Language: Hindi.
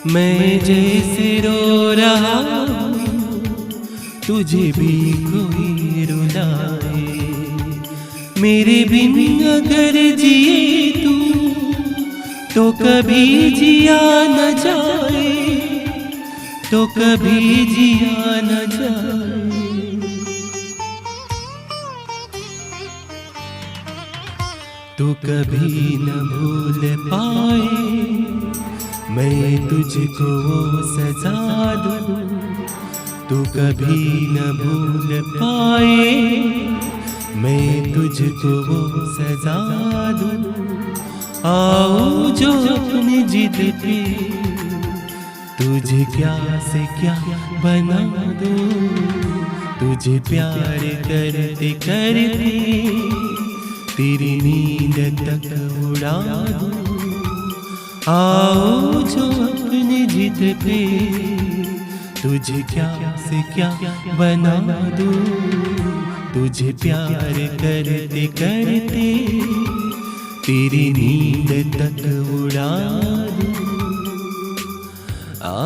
मैं जैसे रो रहा हूँ तुझे भी कोई रुलाए। मेरे बिन अगर जिए तू तो कभी जिया न जाए, तो कभी जिया न जाए। तू कभी न भूल पाए मैं तुझको वो सजा दूं। तू कभी न भूल पाए मैं तुझको वो सजा दूं। आओ जो अपनी जिद पे तुझे क्या से क्या बना दूं। तुझे प्यार करते करते तेरी नींद तक उड़ा दूं। आओ जो अपनी जिद पे तुझे क्या से क्या बना दूं। तुझे प्यार करते करते तेरी नींद तक उड़ा दूं। आ